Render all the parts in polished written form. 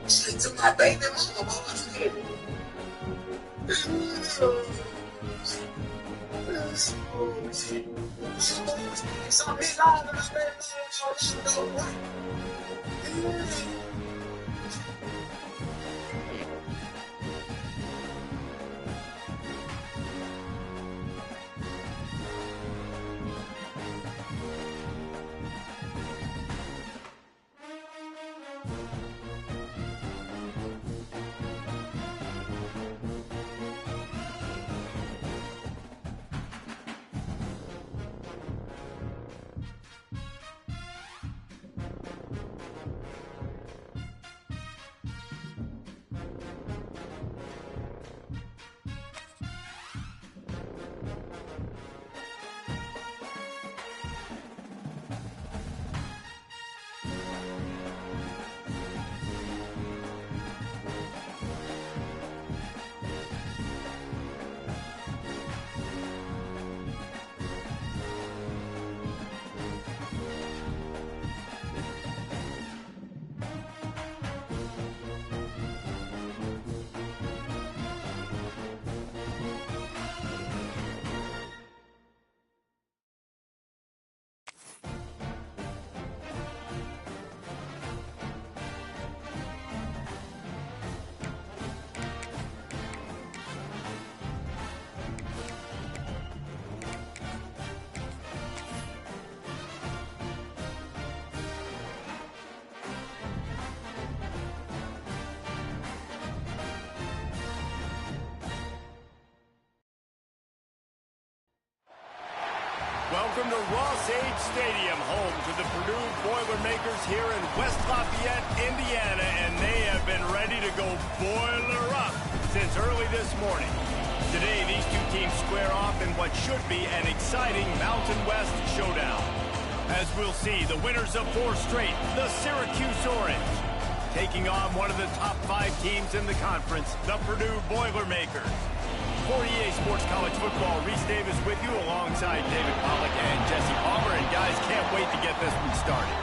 Shit to my baby mama. Welcome to Ross-Age Stadium, home to the Purdue Boilermakers here in West Lafayette, Indiana, and they have been ready to go boiler up since early this morning. Today, these two teams square off in what should be an exciting Mountain West showdown. As we'll see, the winners of 4 straight, the Syracuse Orange, taking on one of the top 5 teams in the conference, the Purdue Boilermakers. For EA Sports College Football, Reese Davis with you alongside David Pollack and Jesse Palmer. And guys, can't wait to get this one started.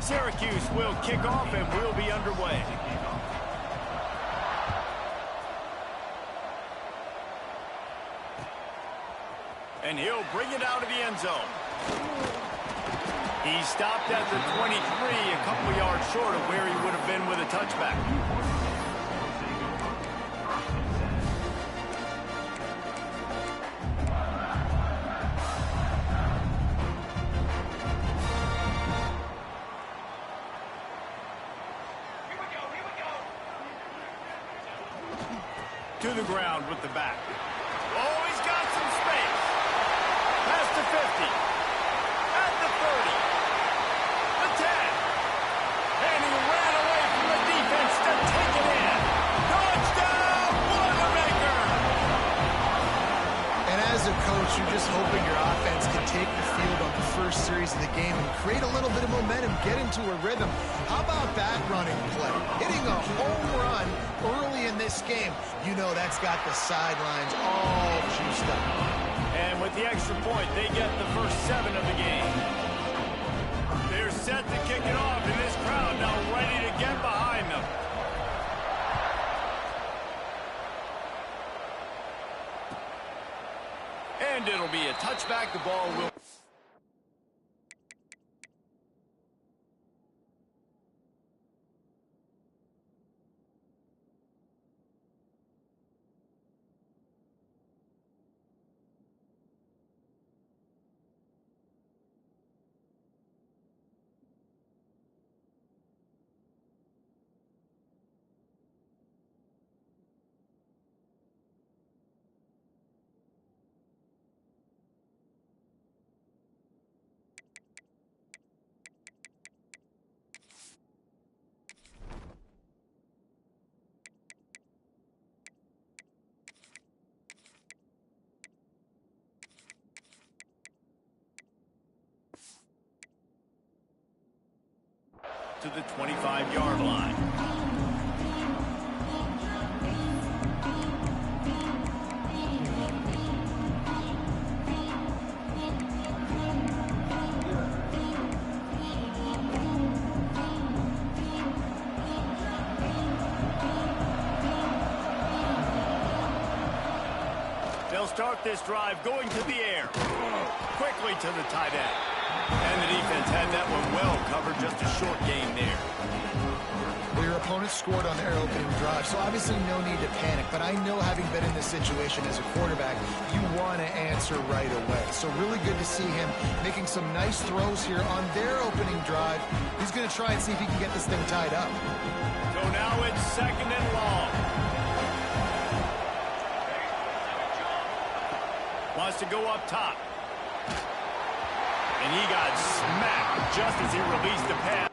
Syracuse will kick off and we'll be underway. And he'll bring it out of the end zone. He stopped at the 23, a couple yards short of where he would have been with a touchback. To the ground with the back. Oh, he's got some space. Past the 50. At the 30. The 10. And he ran away from the defense to take it in. Touchdown, Boilermaker! And as a coach, you're just hoping your offense can take the field on the first series of the game and create a little bit of momentum, get into a rhythm. How about that running play? Hitting a home run early in this game. You know that's got the sidelines all juiced up. And with the extra point, they get the first 7 of the game. They're set to kick it off, and this crowd now ready to get behind them. And it'll be a touchback. The ball will... to the 25-yard line. They'll start this drive going to the air. Quickly to the tight end. And the defense had that one well covered, just a short gain there. Well, your opponent scored on their opening drive, so obviously no need to panic. But I know, having been in this situation as a quarterback, you want to answer right away. So really good to see him making some nice throws here on their opening drive. He's going to try and see if he can get this thing tied up. So now it's 2nd and long. Wants to go up top. And he got smacked just as he released the pass.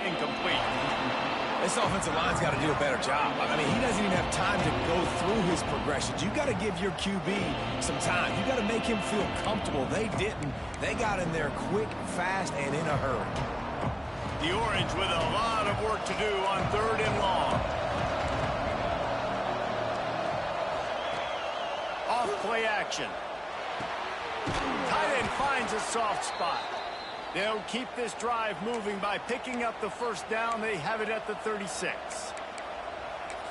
Incomplete. This offensive line's got to do a better job. I mean, he doesn't even have time to go through his progressions. You got to give your QB some time. You got to make him feel comfortable. They didn't. They got in there quick, fast, and in a hurry. The Orange with a lot of work to do on 3rd and long. Off play action. Tight end finds a soft spot. They'll keep this drive moving by picking up the first down. They have it at the 36.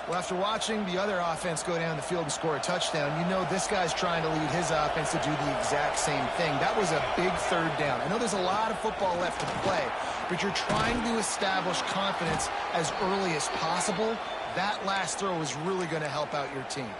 Well, after watching the other offense go down the field and score a touchdown, you know this guy's trying to lead his offense to do the exact same thing. That was a big 3rd down. I know there's a lot of football left to play, but you're trying to establish confidence as early as possible. That last throw is really going to help out your team.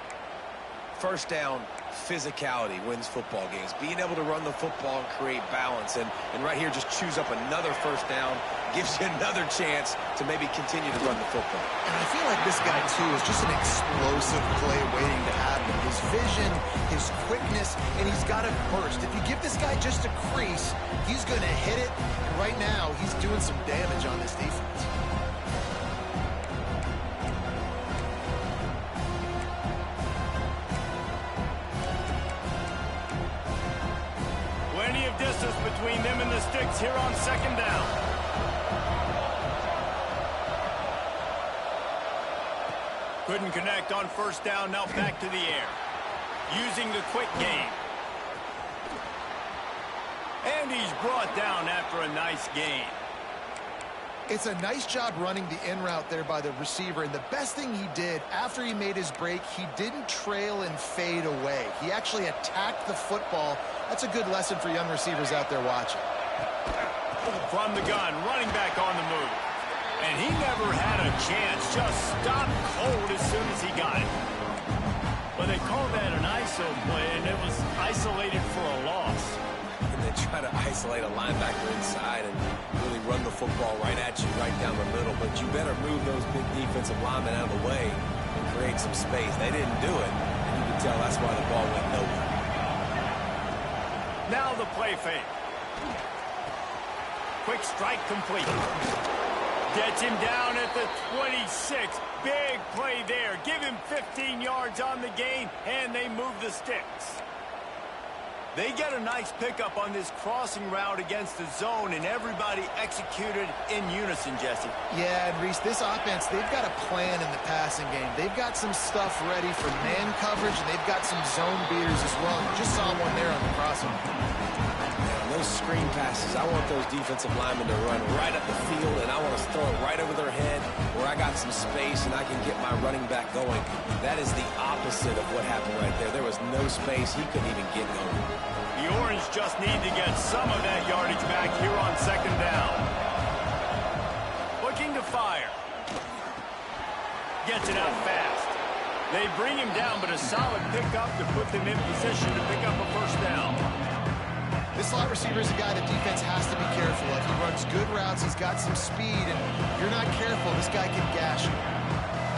First down, physicality wins football games. Being able to run the football and create balance. And right here, just choose up another first down, gives you another chance to maybe continue to run the football. And I feel like this guy, too, is just an explosive play waiting to happen. His vision, his quickness, and he's got a burst. If you give this guy just a crease, he's going to hit it. And right now, he's doing some damage on this defense. Plenty of distance between them and the sticks here on 2nd down. Couldn't connect on 1st down. Now back to the air. Using the quick game. And he's brought down after a nice gain. It's a nice job running the in route there by the receiver, and the best thing he did after he made his break, he didn't trail and fade away. He actually attacked the football. That's a good lesson for young receivers out there watching. From the gun, running back on the move. And he never had a chance, just stopped cold as soon as he got it. But they called that an ISO play, and it was isolated for a loss. And they try to isolate a linebacker inside and really run the football right at you, right down the middle. But you better move those big defensive linemen out of the way and create some space. They didn't do it, and you can tell that's why the ball went nowhere. Now the play fake. Quick strike complete. Gets him down at the 26. Big play there. Give him 15 yards on the gain, and they move the sticks. They get a nice pickup on this crossing route against the zone, and everybody executed in unison, Jesse. Yeah, and Reese, this offense, they've got a plan in the passing game. They've got some stuff ready for man coverage, and they've got some zone beaters as well. You just saw one there on the crossing. Those screen passes, I want those defensive linemen to run right up the field, and I want to throw it right over their head where I got some space and I can get my running back going. That is the opposite of what happened right there. There was no space. He couldn't even get going. The Orange just need to get some of that yardage back here on 2nd down. Looking to fire. Gets it out fast. They bring him down, but a solid pickup to put them in position to pick up a first down. This slot receiver is a guy that defense has to be careful of. He runs good routes, he's got some speed, and if you're not careful, this guy can gash you.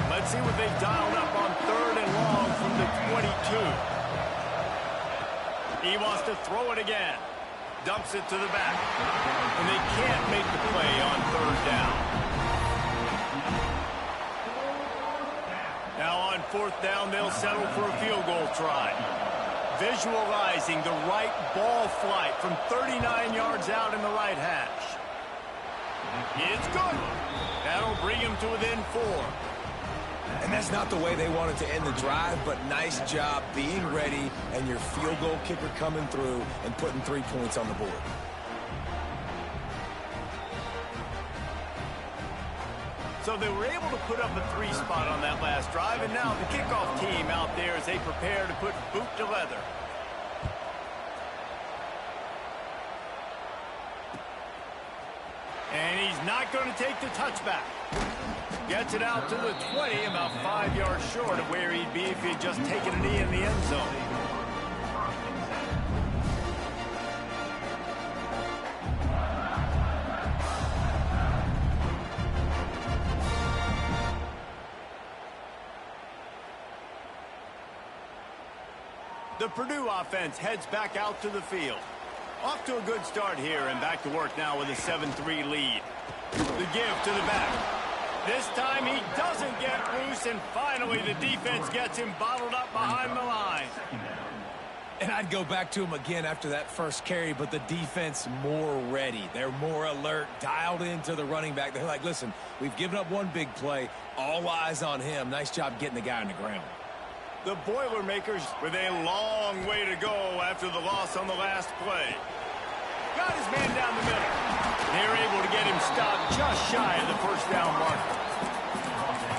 Let's see what they've dialed up on 3rd and long from the 22. He wants to throw it again. Dumps it to the back. And they can't make the play on third down. Now on fourth down, they'll settle for a field goal try. Visualizing the right ball flight from 39 yards out in the right hash. It's good. That'll bring him to within 4. And that's not the way they wanted to end the drive, but nice job being ready and your field goal kicker coming through and putting 3 points on the board. So they were able to put up a 3 spot on that last drive, and now the kickoff team out there as they prepare to put boot to leather. And he's not going to take the touchback. Gets it out to the 20, about 5 yards short of where he'd be if he'd just taken a knee in the end zone. The Purdue offense heads back out to the field. Off to a good start here and back to work now with a 7-3 lead. The give to the back. This time he doesn't get loose, and finally the defense gets him bottled up behind the line. And I'd go back to him again after that first carry, but the defense more ready. They're more alert, dialed into the running back. They're like, listen, we've given up one big play. All eyes on him. Nice job getting the guy on the ground. The Boilermakers with a long way to go after the loss on the last play. Got his man down the middle. They're able to get him stopped just shy of the first down marker.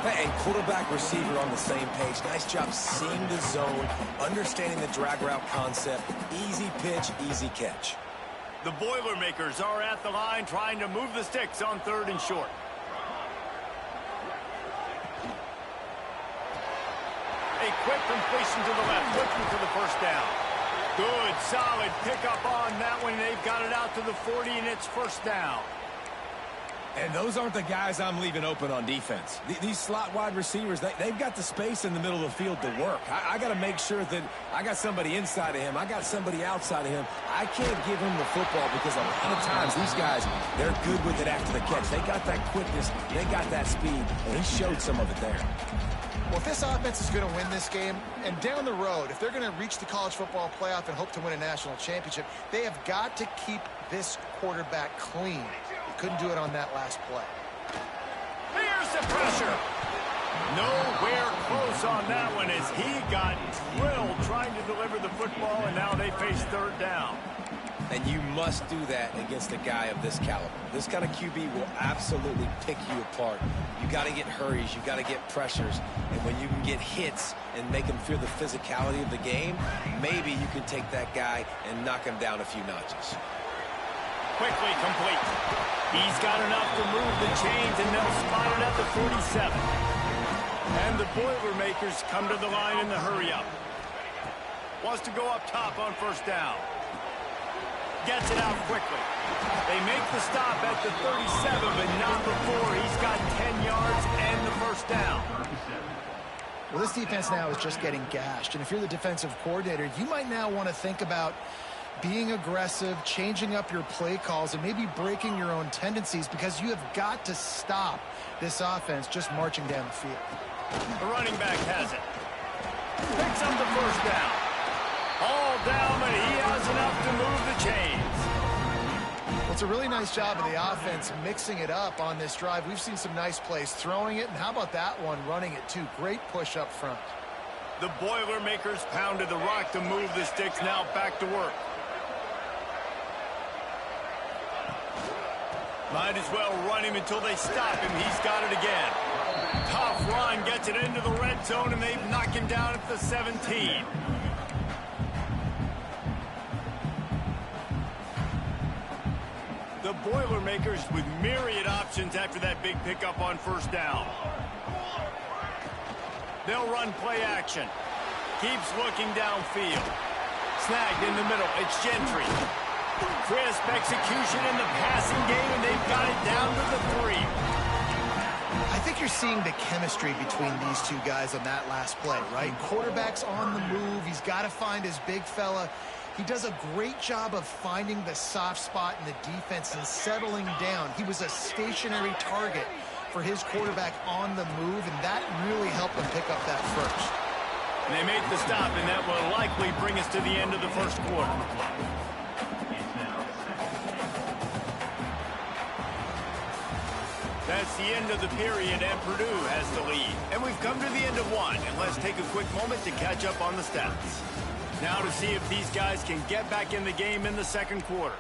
Hey, quarterback, receiver on the same page. Nice job seeing the zone, understanding the drag route concept. Easy pitch, easy catch. The Boilermakers are at the line trying to move the sticks on 3rd and short. A quick completion to the left, looking for the first down. Good, solid pickup on that one. They've got it out to the 40, and it's first down. And those aren't the guys I'm leaving open on defense. These slot wide receivers, they've got the space in the middle of the field to work. I got to make sure that I got somebody inside of him. I got somebody outside of him. I can't give him the football because a lot of times these guys, they're good with it after the catch. They got that quickness. They got that speed, and he showed some of it there. Well, if this offense is going to win this game, and down the road, if they're going to reach the college football playoff and hope to win a national championship, they have got to keep this quarterback clean. He couldn't do it on that last play. Here's the pressure. Nowhere close on that one as he got drilled trying to deliver the football, and now they face 3rd down. And you must do that against a guy of this caliber. This kind of QB will absolutely pick you apart. You got to get hurries. You got to get pressures. And when you can get hits and make him feel the physicality of the game, maybe you can take that guy and knock him down a few notches. Quickly complete. He's got enough to move the chains, and they'll spot it at the 47. And the Boilermakers come to the line in the hurry-up. Wants to go up top on first down. Gets it out quickly. They make the stop at the 37, but not before he's got 10 yards and the first down. Well, this defense now is just getting gashed. And if you're the defensive coordinator, you might now want to think about being aggressive, changing up your play calls, and maybe breaking your own tendencies because you have got to stop this offense just marching down the field. The running back has it. Picks up the first down. All down, but he has enough to move the chains. Well, it's a really nice job of the offense mixing it up on this drive. We've seen some nice plays throwing it, and how about that one running it too? Great push up front. The Boilermakers pounded the rock to move the sticks, now back to work. Might as well run him until they stop him. He's got it again. Tough run, gets it into the red zone, and they've knocked him down at the 17. The Boilermakers with myriad options after that big pickup on first down. They'll run play action. Keeps looking downfield. Snagged in the middle. It's Gentry. Crisp execution in the passing game, and they've got it down to the 3. I think you're seeing the chemistry between these two guys on that last play, right? Quarterback's on the move. He's got to find his big fella. He does a great job of finding the soft spot in the defense and settling down. He was a stationary target for his quarterback on the move, and that really helped him pick up that first. And they make the stop, and that will likely bring us to the end of the first quarter. That's the end of the period, and Purdue has the lead. And we've come to the end of one, and let's take a quick moment to catch up on the stats. Now to see if these guys can get back in the game in the second quarter.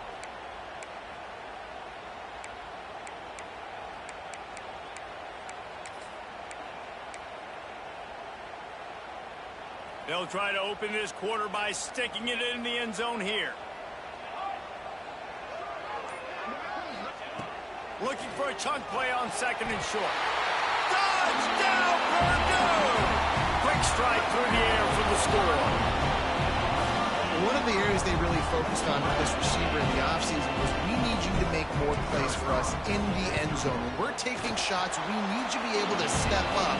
They'll try to open this quarter by sticking it in the end zone here. Looking for a chunk play on second and short. Touchdown, Purdue! Quick strike through the air for the score. One of the areas they really focused on with this receiver in the offseason was we need you to make more plays for us in the end zone. When we're taking shots, we need you to be able to step up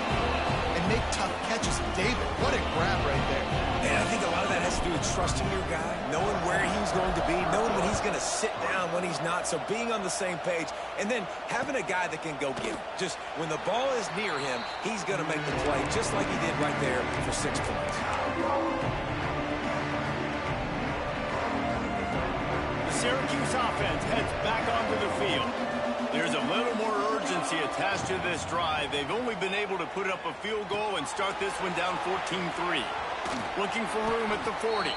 and make tough catches. David, what a grab right there. And I think a lot of that has to do with trusting your guy, knowing where he's going to be, knowing when he's going to sit down, when he's not. So being on the same page, and then having a guy that can go get him. Just when the ball is near him, he's going to make the play, just like he did right there for 6 points. Syracuse offense heads back onto the field. There's a little more urgency attached to this drive. They've only been able to put up a field goal and start this one down 14-3. Looking for room at the 40.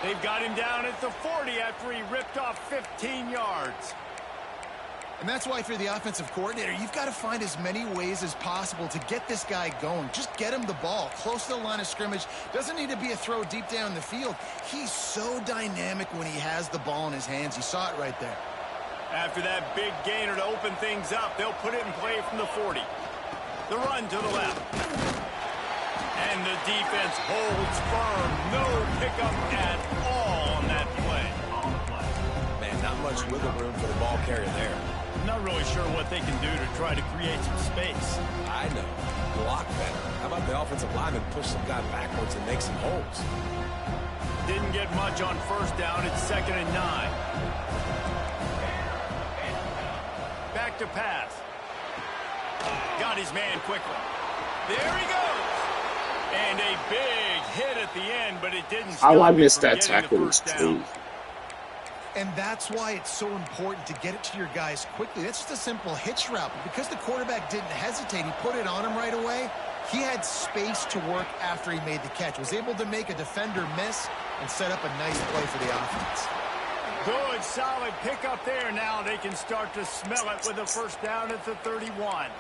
They've got him down at the 40 after he ripped off 15 yards. And that's why, if you're the offensive coordinator, you've got to find as many ways as possible to get this guy going. Just get him the ball close to the line of scrimmage. Doesn't need to be a throw deep down the field. He's so dynamic when he has the ball in his hands. You saw it right there. After that big gainer to open things up, they'll put it in play from the 40. The run to the left. And the defense holds firm. No pickup at all on that play. Man, not much wiggle room for the ball carrier there. Not really sure what they can do to try to create some space. I know. Block better. How about the offensive lineman push some guy backwards and make some holes? Didn't get much on first down. It's 2nd and 9. Back to pass. Got his man quickly. There he goes. And a big hit at the end, but it didn't stop. I missed that tackle was clean. And that's why it's so important to get it to your guys quickly. That's just a simple hitch route. But because the quarterback didn't hesitate, he put it on him right away. He had space to work after he made the catch. Was able to make a defender miss and set up a nice play for the offense. Good, solid pickup there. Now they can start to smell it with a first down at the 31.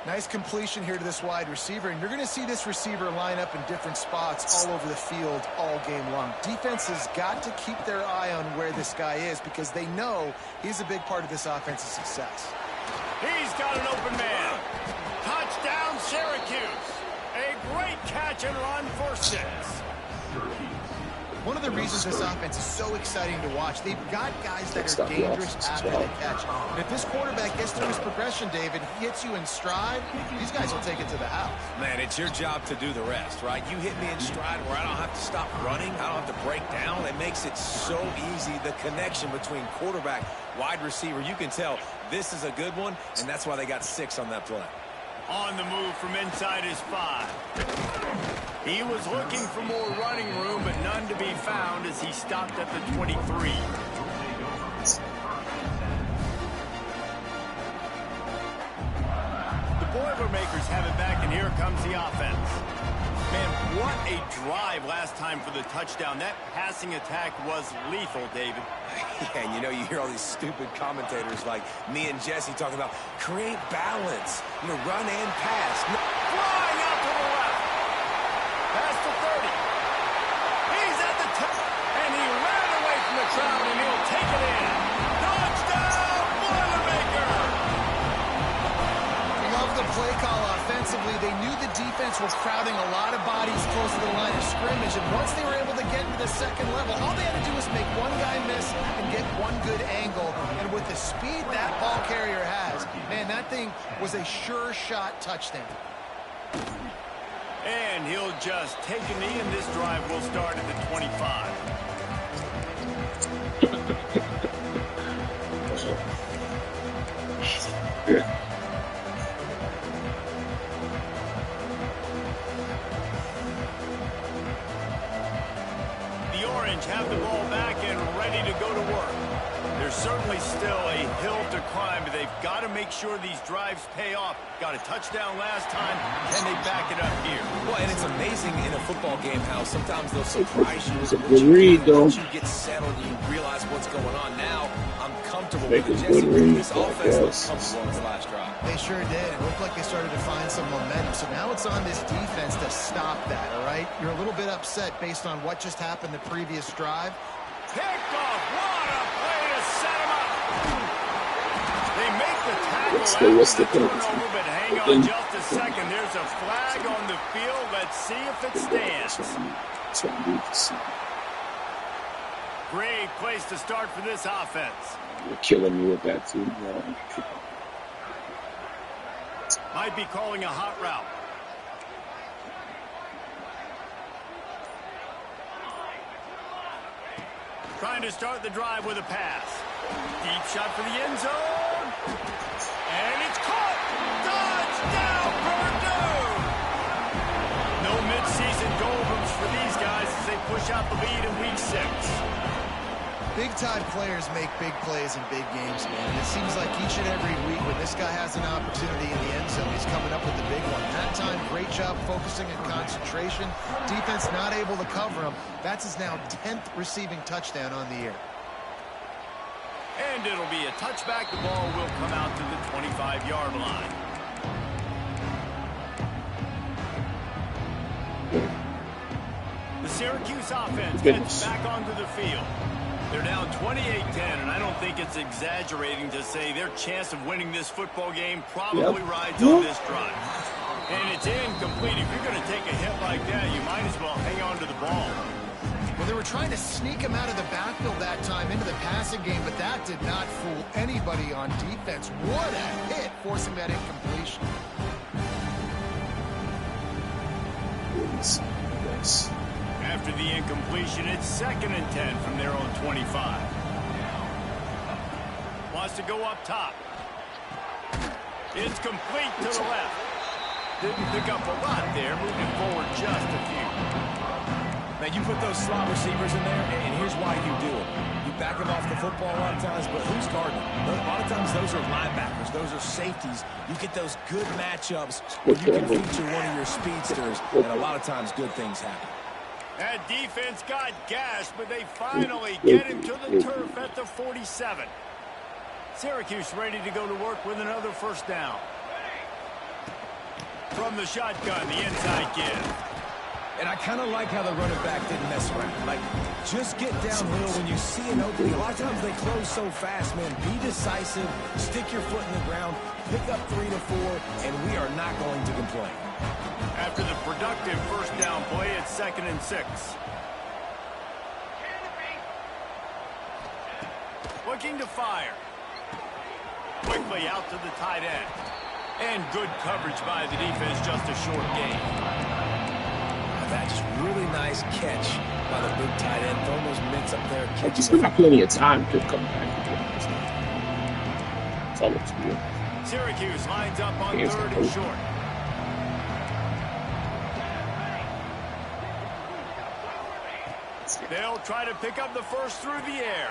Nice completion here to this wide receiver, and you're going to see this receiver line up in different spots all over the field all game long. Defense has got to keep their eye on where this guy is because they know he's a big part of this offense's success. He's got an open man. Touchdown, Syracuse. A great catch and run for 6. One of the reasons this offense is so exciting to watch, they've got guys that are dangerous after they catch. And if this quarterback gets through his progression, David, he hits you in stride, these guys will take it to the house. Man, it's your job to do the rest, right? You hit me in stride where I don't have to stop running. I don't have to break down. It makes it so easy. The connection between quarterback, wide receiver, you can tell this is a good one, and that's why they got 6 on that play. On the move from inside his 5. He was looking for more running room, but none to be found as he stopped at the 23. The Boilermakers have it back, and here comes the offense. Man, what a drive last time for the touchdown. That passing attack was lethal, David. Yeah, and you know, you hear all these stupid commentators like me and Jesse talking about create balance, you know, run and pass. Flying out to the left. Past the 30. He's at the top. And he ran away from the crowd, and he'll take it in. Touchdown, Boilermaker! Love the play call offensively. They knew the defense was crowding a lot of bodies close to the line of scrimmage, and once they were able to get into the second level, all they had to do was make one guy miss and get one good angle. And with the speed that ball carrier has, man, that thing was a sure shot touchdown. And he'll just take a knee, and this drive will start at the 25. The Orange have the ball back and ready to go to work. There's certainly still a hill to climb, but they've got to make sure these drives pay off. Got a touchdown last time. Can they back it up here? Well, and it's amazing in a football game how sometimes they'll surprise you. It's a good read, though. Once you get settled, you realize what's going on. Now, I'm comfortable Make with a it. good read, This offense looks yes. comfortable on its last drive. They sure did. It looked like they started to find some momentum. So now it's on this defense to stop that, all right? You're a little bit upset based on what just happened the previous drive. Picked off. What a play to set him up. They make the tackle What's the after the penalty? turnover, but hang on just a second. There's a flag on the field. Let's see if it stands. That's what I need to see. Great place to start for this offense. You're killing me with that, too. Might be calling a hot route. Trying to start the drive with a pass. Deep shot for the end zone. And it's caught. Touchdown, Purdue. No midseason doldrums for these guys as they push out the lead in week 6. Big-time players make big plays in big games, man. And it seems like each and every week when this guy has an opportunity in the end zone, he's coming up with the big one. That time, great job focusing and concentration. Defense not able to cover him. That's his now 10th receiving touchdown on the year. And it'll be a touchback. The ball will come out to the 25-yard line. The Syracuse offense gets back onto the field. They're down 28-10, and I don't think it's exaggerating to say their chance of winning this football game probably rides on this drive. And it's incomplete. If you're going to take a hit like that, you might as well hang on to the ball. Well, they were trying to sneak him out of the backfield that time into the passing game, but that did not fool anybody on defense. What a hit, forcing that incompletion. Yes. After the incompletion, it's 2nd and 10 from their own 25. Wants to go up top. It's complete to the left. Didn't pick up a lot there, moving forward just a few. Now, you put those slot receivers in there, and here's why you do it. You back them off the football a lot of times, but who's guarding them? A lot of times those are linebackers. Those are safeties. You get those good matchups where you can feature one of your speedsters, and a lot of times good things happen. That defense got gashed, but they finally get him to the turf at the 47. Syracuse ready to go to work with another first down. From the shotgun, the inside give. And I kind of like how the running back didn't mess around. Like, just get downhill when you see an opening. A lot of times they close so fast, man. Be decisive, stick your foot in the ground, pick up 3 to 4, and we are not going to complain. After the productive first down play, it's 2nd and 6. Looking to fire. Quickly out to the tight end. And good coverage by the defense, just a short gain. That's really nice catch by the big tight end. Throwing those mitts up there. He's still got plenty of time to come back. That's all it's doing. Syracuse lines up on 3rd and short. They'll try to pick up the first through the air.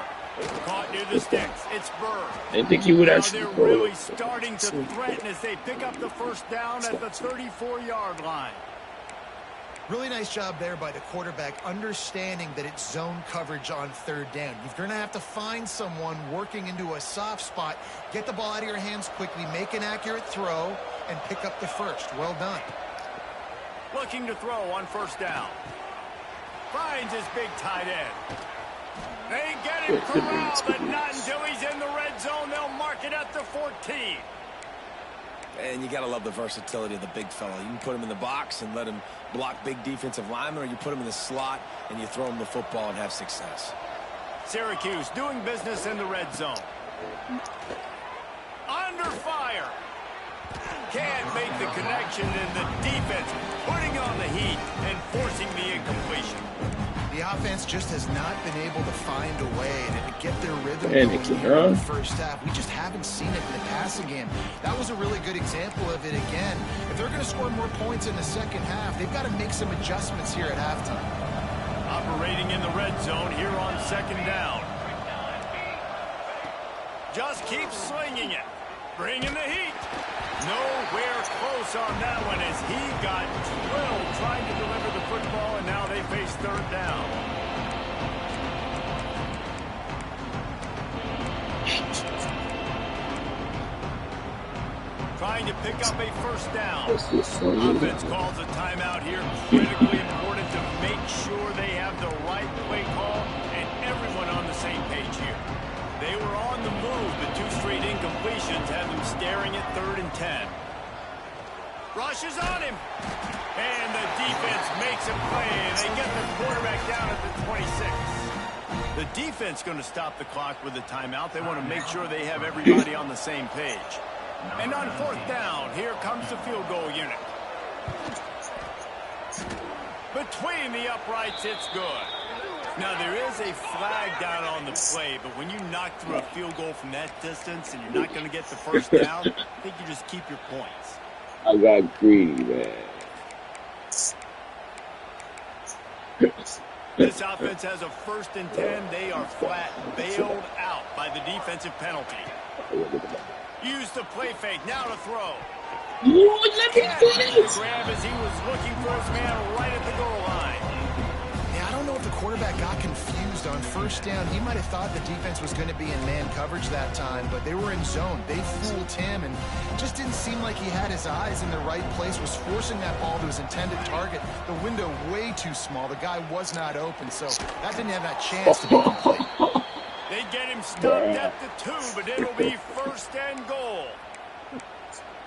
Caught near the sticks. It's Bird. I didn't think he would actually They're throw really it. starting to threaten as they pick up the first down at the 34-yard line. Really nice job there by the quarterback, understanding that it's zone coverage on 3rd down. You're going to have to find someone working into a soft spot, get the ball out of your hands quickly, make an accurate throw, and pick up the first. Well done. Looking to throw on first down. Finds his big tight end. They get him corralled, but not until he's in the red zone. They'll mark it at the 14. And you got to love the versatility of the big fella. You can put him in the box and let him block big defensive linemen, or you put him in the slot and you throw him the football and have success. Syracuse doing business in the red zone. Under fire. can't make the connection, and the defense putting on the heat and forcing the incompletion. The offense just has not been able to find a way to get their rhythm Panicking, going in the huh? first half. We just haven't seen it in the passing game. That was a really good example of it again. If they're going to score more points in the second half, they've got to make some adjustments here at halftime. Operating in the red zone here on second down. Just keep slinging it. Bringing the heat. Nowhere close on that one as he got drilled trying to deliver the football, and now they face third down. Trying to pick up a first down. Offense calls a timeout here. Critically important to make sure they have the right play call and everyone on the same page here. They were on the move. The two straight incompletions have them staring at 3rd and 10. Rushes on him. And the defense makes a play, and they get the quarterback down at the 26. The defense going to stop the clock with a timeout. They want to make sure they have everybody on the same page. And on 4th down, here comes the field goal unit. Between the uprights, it's good. Now, there is a flag down on the play, but when you knock through a field goal from that distance and you're not going to get the first down, I think you just keep your points. I got greedy, man. This offense has a 1st and 10. They are flat bailed out by the defensive penalty. Use the play fake. Now to throw. Let me finish. Grab as he was looking for his man right at the goal line. Yeah, I don't know if the quarterback got confused on 1st down. He might have thought the defense was going to be in man coverage that time, but they were in zone. They fooled him, and it just didn't seem like he had his eyes in the right place, was forcing that ball to his intended target. The window way too small. The guy was not open, so that didn't have that chance to be complete. They get him stopped at the 2, but it'll be 1st and goal.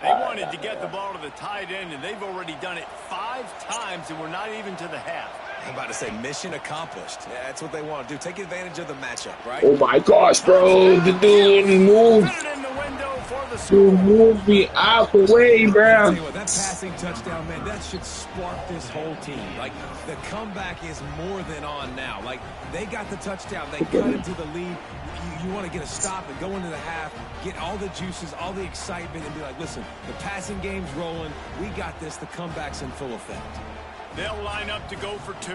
They wanted to get the ball to the tight end, and they've already done it 5 times, and we're not even to the half. I'm about to say mission accomplished. Yeah, that's what they want to do. Take advantage of the matchup, right? Oh my gosh, bro. The dude moved. Put it in the window for the Dude score. moved me out the way, bro. That passing touchdown, man, that should spark this whole team. Like, the comeback is more than on now. Like, they got the touchdown. They cut into the lead. You want to get a stop and go into the half, get all the juices, all the excitement, and be like, listen, the passing game's rolling. We got this. The comeback's in full effect. They'll line up to go for 2.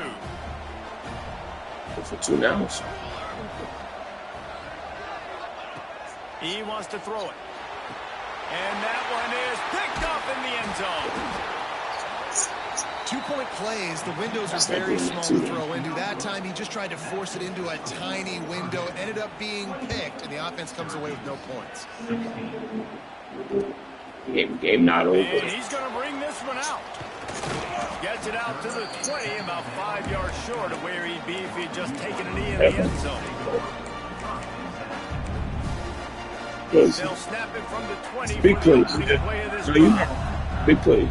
Go for 2 now. He wants to throw it. And that one is picked up in the end zone. 2-point plays, the windows are very small to throw into. That time, he just tried to force it into a tiny window. It ended up being picked, and the offense comes away with no points. Game not over. And he's going to bring this one out. Gets it out to the 20, about 5 yards short of where he'd be if he'd just taken a knee in the end zone. They'll snap it from the 20. Big plays. Play of this drive. Big plays.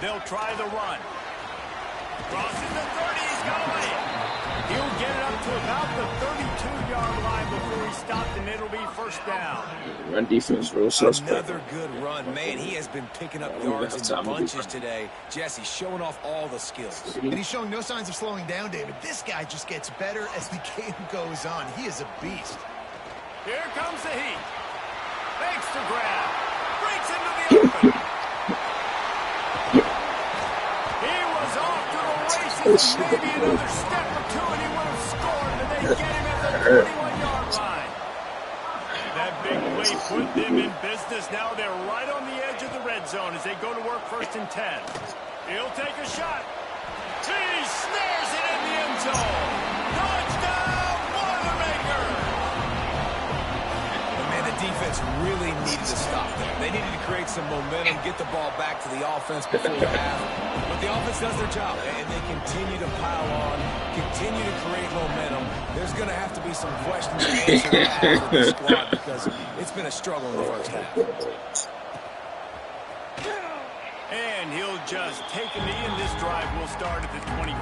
They'll try the run. Crosses the 30. He's going. He'll get it up to about the 32-yard line before he stopped, and it'll be 1st down. Run defense, real suspect. Another good run. Man, he has been picking up yards in bunches today. Jesse showing off all the skills. And he's showing no signs of slowing down, David. This guy just gets better as the game goes on. He is a beast. Here comes the heat. Makes the grab. Breaks into the open. He was off to the races. Maybe another step or 2 and he would have scored, but they get him at the 21-yard line. That big play put them in business. Now they're right on the edge of the red zone as they go to work 1st and 10. He'll take a shot. He snares it in the end zone. Touchdown, Boilermakers! Man, the defense really needed to stop there. They needed to create some momentum, get the ball back to the offense before the half. But the offense does their job, and they continue to pile on, continue to create momentum. There's going to have to be some questions answered with the squad because it's been a struggle in the first half. And he'll just take a knee, and this drive will start at the 25.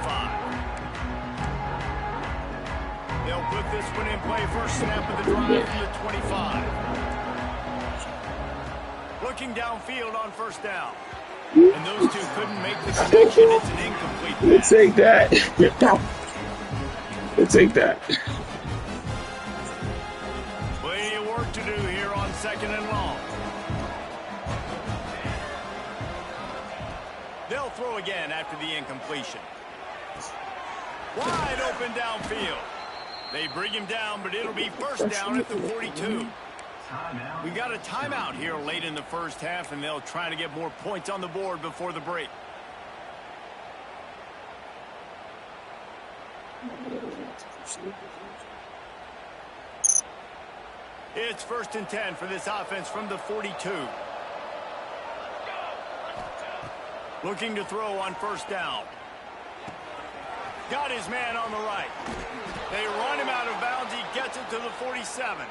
They'll put this one in play. First snap of the drive from the 25. Looking downfield on first down. And those two couldn't make the connection. It's an incomplete pass. Take that. Take that. Plenty of work to do here on second and long. They'll throw again after the incompletion. Wide open downfield. They bring him down, but it'll be first down at the 42. We got a timeout here late in the first half, and they'll try to get more points on the board before the break. It's 1st and 10 for this offense from the 42. Looking to throw on first down. Got his man on the right. They run him out of bounds. He gets it to the 47.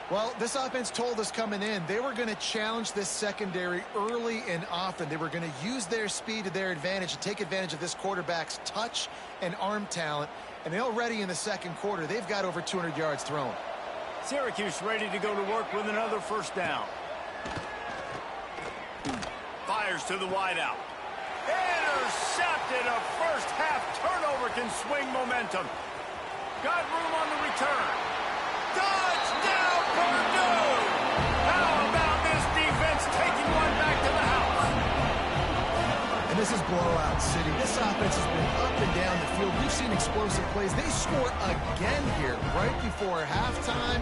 Well, this offense told us coming in they were going to challenge this secondary early and often. They were going to use their speed to their advantage and take advantage of this quarterback's touch and arm talent. And already in the second quarter, they've got over 200 yards thrown. Syracuse ready to go to work with another first down. Fires to the wideout. Intercepted. A first half turnover can swing momentum. Got room on the return. Touchdown, Purdue! How about this defense taking one back to the house? And this is blowout city. This offense has been up and down the field. We've seen explosive plays. They score again here right before halftime.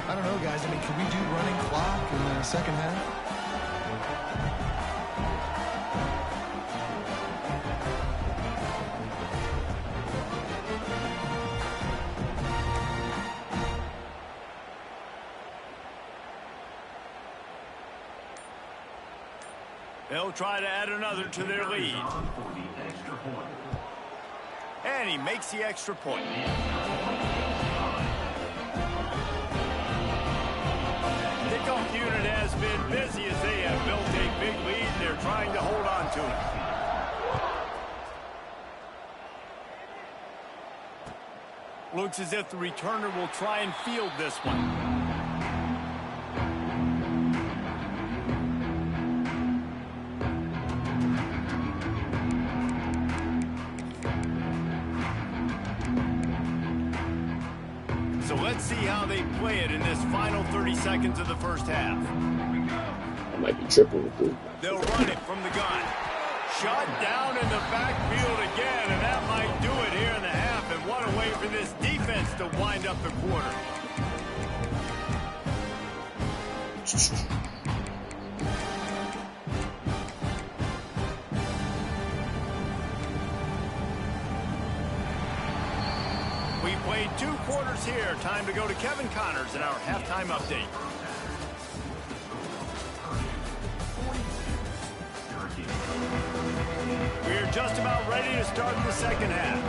I don't know, guys. I mean, can we do running clock in the second half? They'll try to add another to their lead. And he makes the extra point. Kickoff unit has been busy as they have built a big lead. They're trying to hold on to it. Looks as if the returner will try and field this one. So let's see how they play it in this final 30 seconds of the first half. I might be tripping with this. They'll run it from the gun. Shut down in the backfield again, and that might do it here in the half. And what a way for this defense to wind up the quarter. We played 2 quarters here. Time to go to Kevin Connors in our halftime update. We're just about ready to start the second half.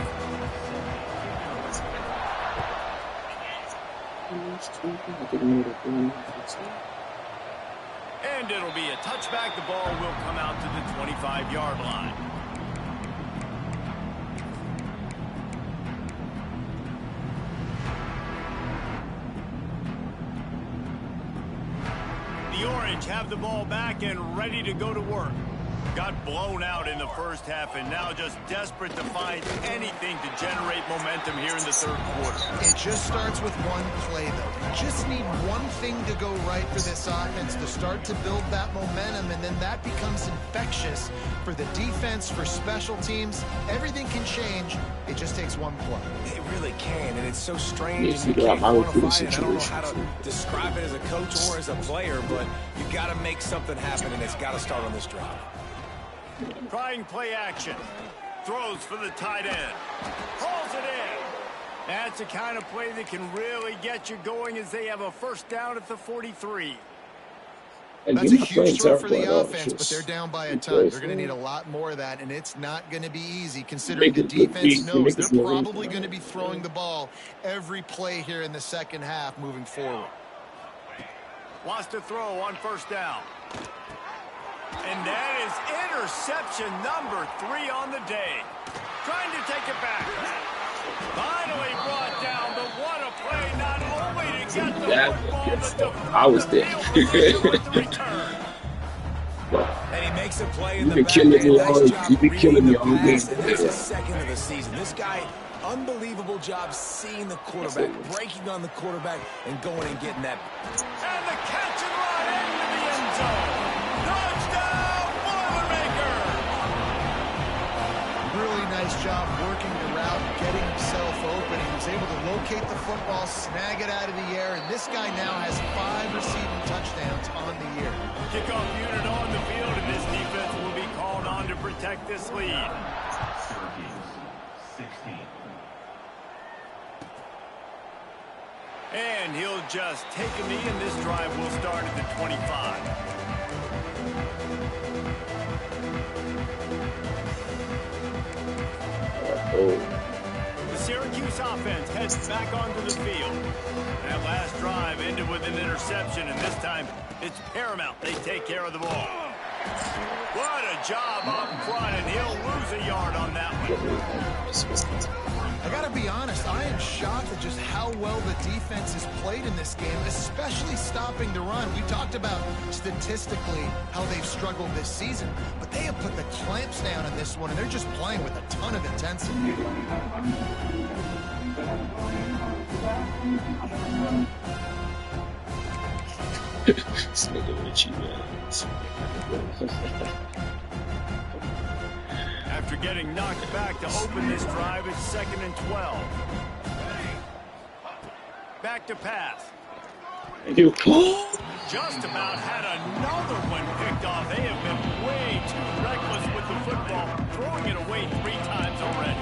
And it'll be a touchback. The ball will come out to the 25-yard line. The Orange have the ball back and ready to go to work. Got blown out in the first half and now just desperate to find anything to generate momentum here in the third quarter. It just starts with one play, though. You just need one thing to go right for this offense to start to build that momentum, and then that becomes infectious for the defense, for special teams. Everything can change. It just takes one play. It really can, and it's so strange. Yes, And you you can't got my quantify it. I don't know situation. how to describe it as a coach or as a player, but you got to make something happen, and it's got to start on this drive. Trying play action. Throws for the tight end. Hauls it in. That's the kind of play that can really get you going as they have a first down at the 43. And That's a you're not playing huge throw for terrible the at all. offense, but It's they're just down by a ton. great. They're going to need a lot more of that, and it's not going to be easy considering the Make it good defense beat. knows Make it they're more probably easy. going to be throwing the ball every play here in the second half moving forward. Wants to throw on first down. And that is interception number 3 on the day. Trying to take it back. Finally brought down, but what a play not only to get the football, but to I was there. with the return. And he makes a play in You've the been back killing end. me Nice all. job You've been reading killing the me all game. pass, and that's his second of the season. This guy, unbelievable job seeing the quarterback, breaking on the quarterback, and going and getting that. And the catch and run into the end zone. Touchdown, Boilermaker! Really nice job working the route, getting himself open. He was able to locate the football, snag it out of the air, and this guy now has 5 receiving touchdowns on the year. Kickoff unit on the field, and this defense will be called on to protect this lead. Syracuse, 16. And he'll just take a knee, and this drive will start at the 25. The Syracuse offense heads back onto the field. That last drive ended with an interception, and this time it's paramount they take care of the ball. What a job up front, and he'll lose a yard on that one. I got to be honest, I am shocked at just how well the defense has played in this game, especially stopping the run. We talked about statistically how they've struggled this season, but they have put the clamps down in this one, and they're just playing with a ton of intensity. After getting knocked back to open this drive, it's 2nd and 12. Back to pass. Just about had another one picked off. They have been way too reckless with the football, throwing it away 3 times already.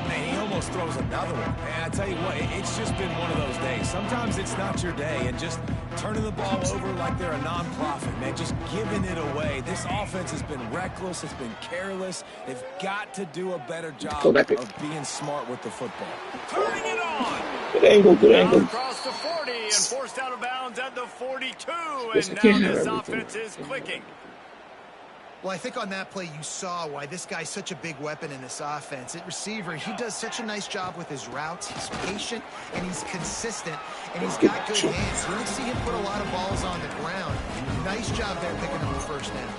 Man, he almost throws another one. Man, I tell you what, it's just been one of those days. Sometimes it's not your day, and just turning the ball over like they're a non-profit, man, just giving it away. This offense has been reckless. It's been careless. They've got to do a better job of being smart with the football. Turning it on. Good angle, good angle. Across the 40 and forced out of bounds at the 42. And now this offense is clicking. Well, I think on that play you saw why this guy's such a big weapon in this offense. At receiver, he does such a nice job with his routes. He's patient, and he's consistent, and he's got good hands. You don't see him put a lot of balls on the ground. Nice job there picking up the first down.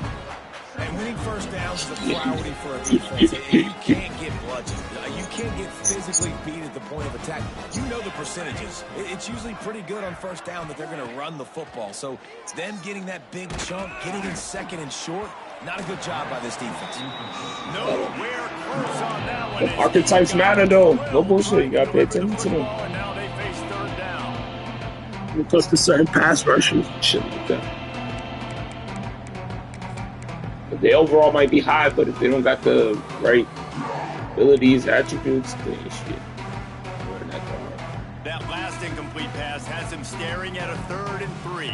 And winning first downs is a priority for a defense. You can't get bludgeoned. You can't get physically beat at the point of attack. You know the percentages. It's usually pretty good on first down that they're going to run the football. So them getting that big chunk, getting in second and short, not a good job by this defense. Nowhere close on that one. The archetypes matter, though. No bullshit. You got to pay attention to them. And now they face 3rd down. Plus the certain pass rushers and shit like that. But they overall might be high, but if they don't got the right abilities, attributes, then shit. That last incomplete pass has him staring at a 3rd and 3.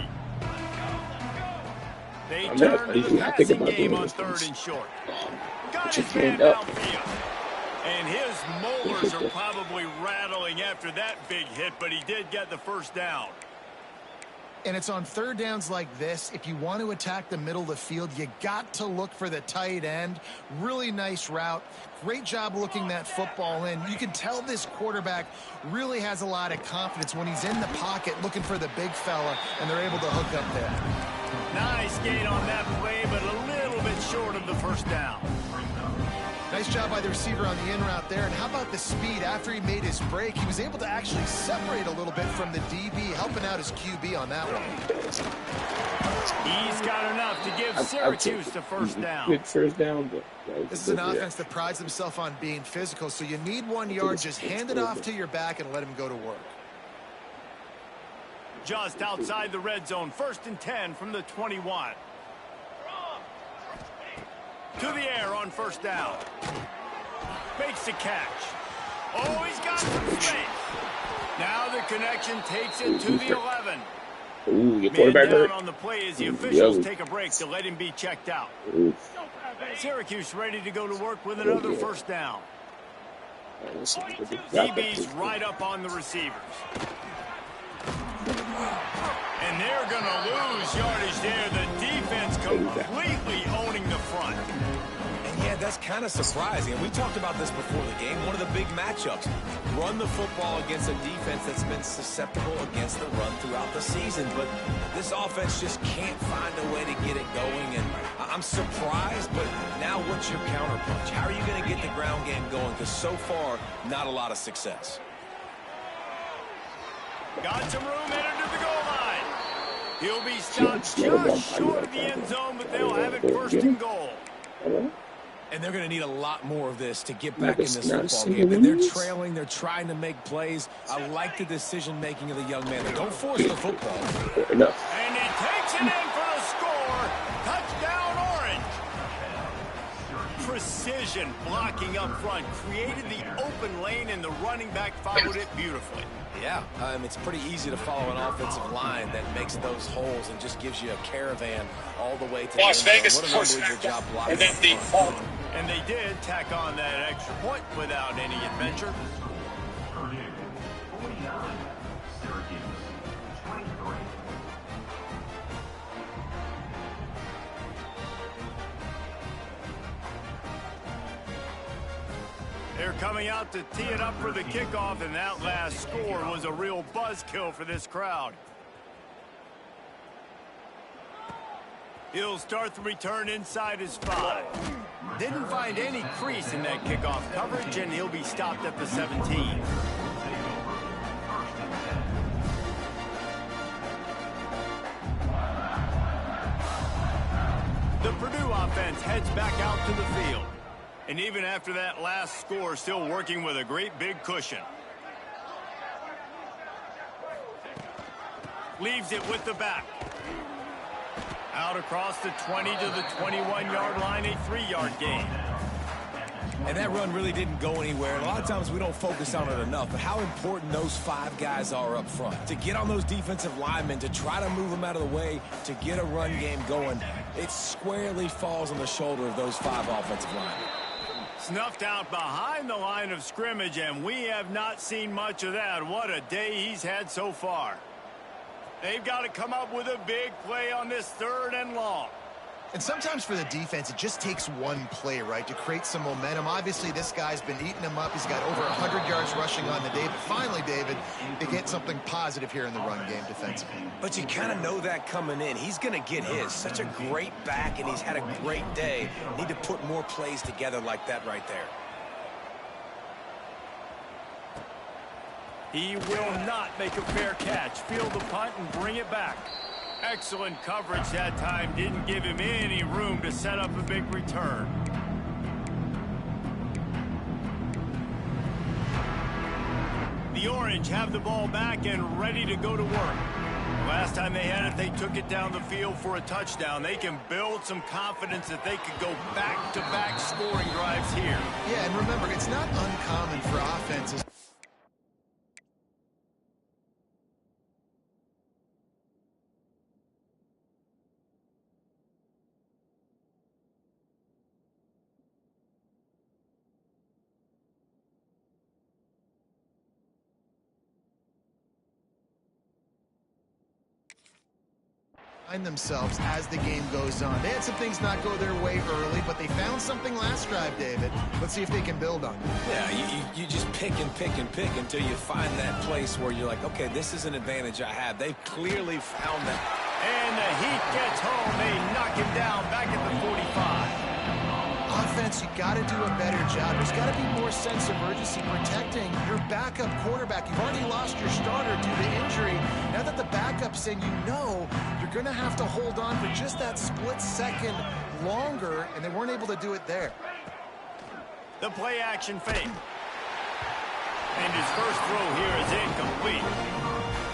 They turn to the passing game on 3rd and short. Got his man downfield. And his molars are probably rattling after that big hit, but he did get the first down. And it's on 3rd downs like this. If you want to attack the middle of the field, you got to look for the tight end. Really nice route. Great job looking that football in. You can tell this quarterback really has a lot of confidence when he's in the pocket looking for the big fella, and they're able to hook up there. Nice gain on that play, but a little bit short of the first down. Nice job by the receiver on the in route there. And how about the speed? After he made his break, he was able to actually separate a little bit from the DB, helping out his QB on that one. He's got enough to give Syracuse the first down. Good first down, but this is an offense that prides himself on being physical, so you need 1 yard. Just hand it off to your back and let him go to work. Just outside the red zone, 1st and 10 from the 21. To the air on first down. Makes the catch. Oh, he's got some space. Now the connection takes it to the 11. Ooh, your quarterback hurt. On the play as the officials take a break to let him be checked out. Ooh. Syracuse ready to go to work with another first down. DB's right up on the receivers. And they're going to lose yardage there. The defense completely owning the front. And yeah, that's kind of surprising. And we talked about this before the game. One of the big matchups. Run the football against a defense that's been susceptible against the run throughout the season. But this offense just can't find a way to get it going. And I'm surprised, but now what's your counterpunch? How are you going to get the ground game going? Because so far, not a lot of success. Got some room headed to the goal line. He'll be stopped just short of the end zone, but they'll have it first and goal. And they're going to need a lot more of this to get back in this football game. And they're trailing. They're trying to make plays. I like the decision-making of the young man. They don't force the football. And he takes it in for the score. Touchdown, Orange. Precision blocking up front. Created the open lane, and the running back followed it beautifully. Yeah, it's pretty easy to follow an offensive line that makes those holes and just gives you a caravan all the way to Las Vegas. What an unbelievable job blocking up front. And they did tack on that extra point without any adventure. Purdue 49, Syracuse 23. They're coming out to tee it up for the kickoff, and that last score was a real buzzkill for this crowd. He'll start the return inside his 5. Didn't find any crease in that kickoff coverage, and he'll be stopped at the 17. The Purdue offense heads back out to the field. And even after that last score, still working with a great big cushion. Leaves it with the back. Out across the 20 to the 21-yard line, a 3-yard gain. And that run really didn't go anywhere. And a lot of times we don't focus on it enough, but how important those 5 guys are up front. To get on those defensive linemen, to try to move them out of the way, to get a run game going, it squarely falls on the shoulder of those 5 offensive linemen. Snuffed out behind the line of scrimmage, and we have not seen much of that. What a day he's had so far. They've got to come up with a big play on this 3rd and long. And sometimes for the defense, it just takes one play, right, to create some momentum. Obviously, this guy's been eating them up. He's got over 100 yards rushing on the day. But finally, David, they get something positive here in the run game defensively. But you kind of know that coming in. He's going to get his. Such a great back, and he's had a great day. Need to put more plays together like that right there. He will not make a fair catch. Field the punt and bring it back. Excellent coverage that time. Didn't give him any room to set up a big return. The Orange have the ball back and ready to go to work. Last time they had it, they took it down the field for a touchdown. They can build some confidence that they could go back-to-back scoring drives here. Yeah, and remember, it's not uncommon for offenses. Themselves as the game goes on. They had some things not go their way early, but they found something last drive, David. Let's see if they can build on it. Yeah, you just pick and pick and pick until you find that place where you're like, okay, this is an advantage I have. They've clearly found that. And the Heat gets home. They knock him down back at the 45. Offense, you got to do a better job. There's got to be more sense of urgency protecting your backup quarterback. You've already lost your starter due to injury. Now that the backup's in, you know you're going to have to hold on for just that split second longer, and they weren't able to do it there. The play action fake. And his first throw here is incomplete.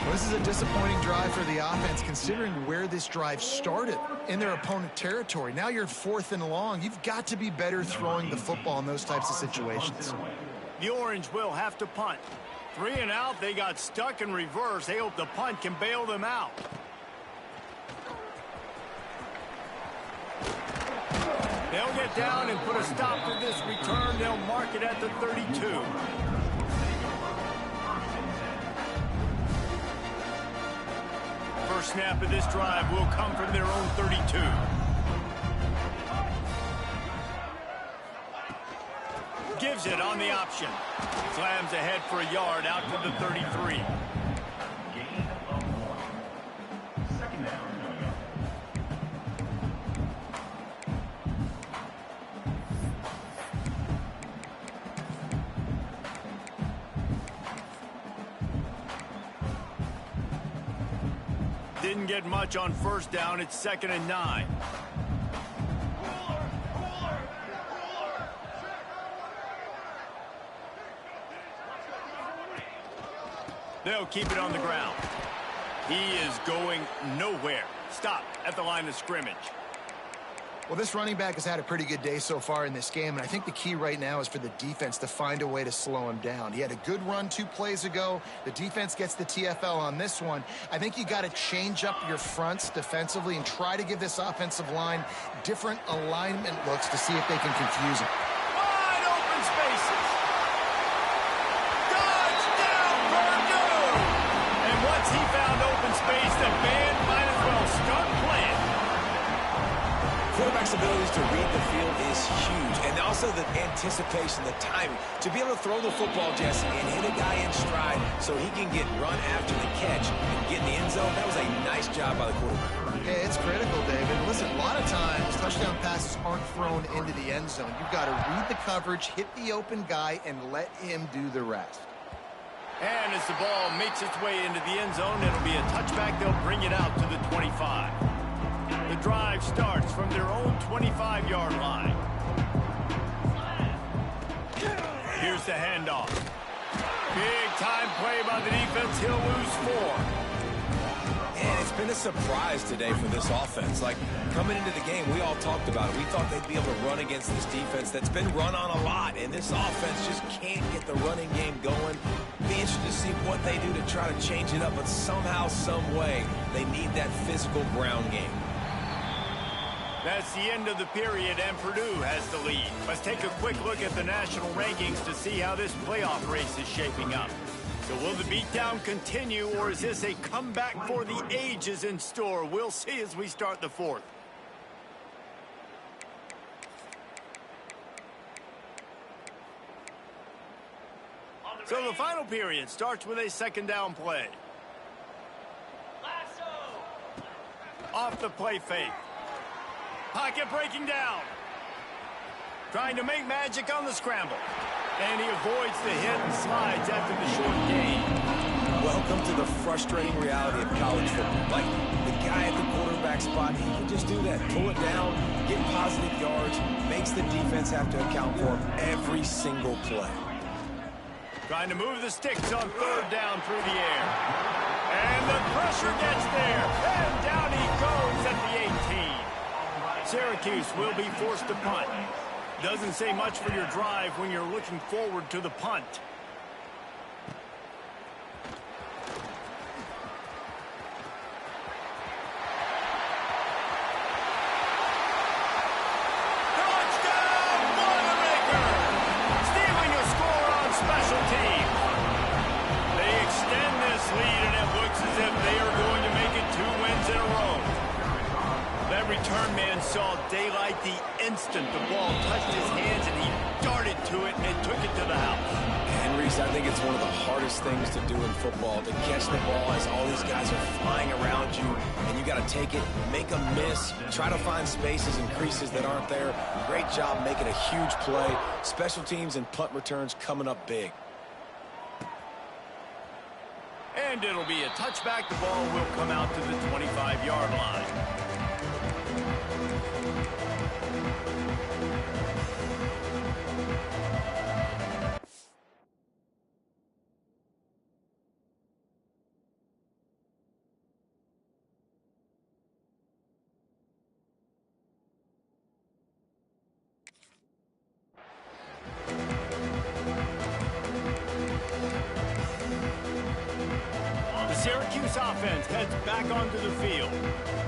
Well, this is a disappointing drive for the offense, considering where this drive started in their opponent territory. Now you're 4th and long. You've got to be better throwing the football in those types of situations. The Orange will have to punt. 3 and out. They got stuck in reverse. They hope the punt can bail them out. They'll get down and put a stop to this return. They'll mark it at the 32. First snap of this drive will come from their own 32. gives it on the option. Slams ahead for a yard out to the 33. Gain of 1. Second down coming up. Didn't get much on first down. It's 2nd and 9. They'll keep it on the ground. He is going nowhere. Stop at the line of scrimmage. Well, this running back has had a pretty good day so far in this game, and I think the key right now is for the defense to find a way to slow him down. He had a good run 2 plays ago. The defense gets the TFL on this one. I think you got to change up your fronts defensively and try to give this offensive line different alignment looks to see if they can confuse him. Wide open spaces. Dodge down, Purdue! And once he found open space, the band might as well start playing. Quarterback's abilities to read the field is huge, and also the anticipation, the timing. To be able to throw the football, Jesse, and hit a guy in stride so he can get run after the catch and get in the end zone, that was a nice job by the quarterback. Yeah, it's critical, David. Listen, a lot of times touchdown passes aren't thrown into the end zone. You've got to read the coverage, hit the open guy, and let him do the rest. And as the ball makes its way into the end zone, it'll be a touchback. They'll bring it out to the 25. The drive starts from their own 25-yard line. Here's the handoff. Big-time play by the defense. He'll lose 4. And it's been a surprise today for this offense. Like, coming into the game, we all talked about it. We thought they'd be able to run against this defense that's been run on a lot, and this offense just can't get the running game going. Be interested to see what they do to try to change it up, but somehow, some way, they need that physical ground game. That's the end of the period, and Purdue has the lead. Let's take a quick look at the national rankings to see how this playoff race is shaping up. So will the beatdown continue, or is this a comeback for the ages in store? We'll see as we start the 4th. So the final period starts with a 2nd down play. Off the play fake. Pocket breaking down. Trying to make magic on the scramble. And he avoids the hit and slides after the short gain. Welcome to the frustrating reality of college football. Like, the guy at the quarterback spot, he can just do that. Pull it down, get positive yards, makes the defense have to account for him every single play. Trying to move the sticks on 3rd down through the air. And the pressure gets there. And down he goes at the 18. Syracuse will be forced to punt. Doesn't say much for your drive when you're looking forward to the punt. Touchdown, Boilermaker! Stealing a score on special teams. They extend this lead, and it looks as if they are going to make it 2 wins in a row. That return man saw daylight the instant the ball touched his hands, and he darted to it and took it to the house. And Reese, I think it's one of the hardest things to do in football, to catch the ball as all these guys are flying around you, and you got to take it, make a miss, try to find spaces and creases that aren't there. Great job making a huge play. Special teams and punt returns coming up big. And it'll be a touchback. The ball will come out to the 25-yard line. Syracuse offense heads back onto the field.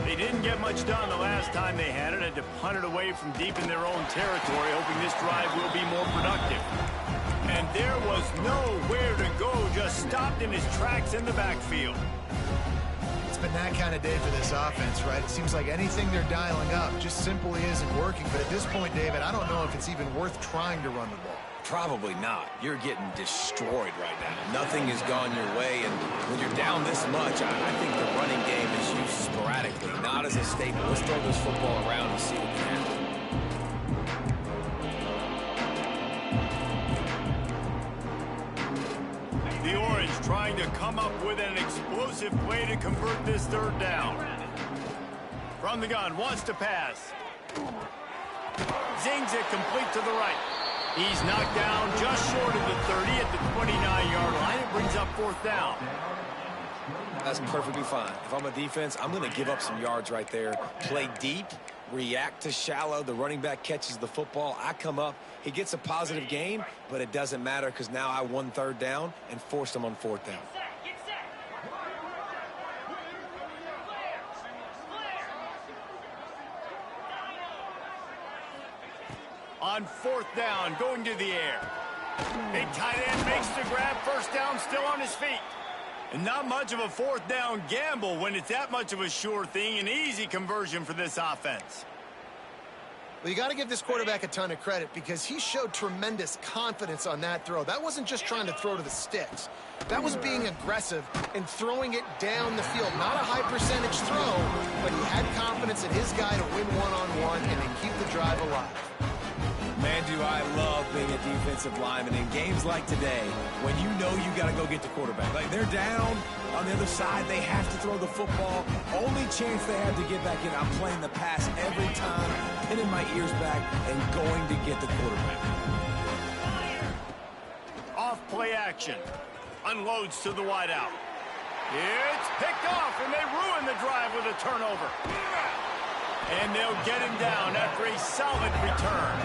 They didn't get much done the last time they had it. Had to punt it away from deep in their own territory, hoping this drive will be more productive. And there was nowhere to go, just stopped in his tracks in the backfield. It's been that kind of day for this offense, right? It seems like anything they're dialing up just simply isn't working. But at this point, David, I don't know if it's even worth trying to run the ball. Probably not. You're getting destroyed right now. Nothing has gone your way, and when you're down this much, I think the running game is used sporadically, not as a staple. Let's throw this football around and see what can happen. The Orange trying to come up with an explosive play to convert this third down. From the gun, wants to pass. Zings it complete to the right. He's knocked down just short of the 30 at the 29-yard line. It brings up fourth down. That's perfectly fine. If I'm a defense, I'm going to give up some yards right there. Play deep, react to shallow. The running back catches the football. I come up. He gets a positive gain, but it doesn't matter because now I won third down and forced him on fourth down. On fourth down, going to the air. Big tight end makes the grab. First down, still on his feet. And not much of a fourth down gamble when it's that much of a sure thing. An easy conversion for this offense. Well, you got to give this quarterback a ton of credit because he showed tremendous confidence on that throw. That wasn't just trying to throw to the sticks. That was being aggressive and throwing it down the field. Not a high percentage throw, but he had confidence in his guy to win one-on-one and to keep the drive alive. Man, do I love being a defensive lineman in games like today when you know you got to go get the quarterback. Like, they're down on the other side. They have to throw the football. Only chance they have to get back in. I'm playing the pass every time, pinning my ears back, and going to get the quarterback. Off play action. Unloads to the wideout. It's picked off, and they ruin the drive with a turnover. And they'll get him down after a solid return.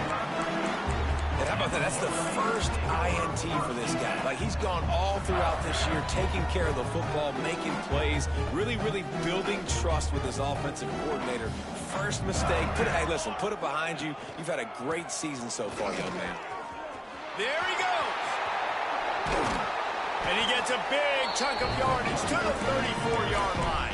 And how about that? That's the first INT for this guy. Like, he's gone all throughout this year, taking care of the football, making plays, really, really building trust with his offensive coordinator. First mistake. Hey, listen, put it behind you. You've had a great season so far, young man. There he goes. And he gets a big chunk of yardage to the 34-yard line.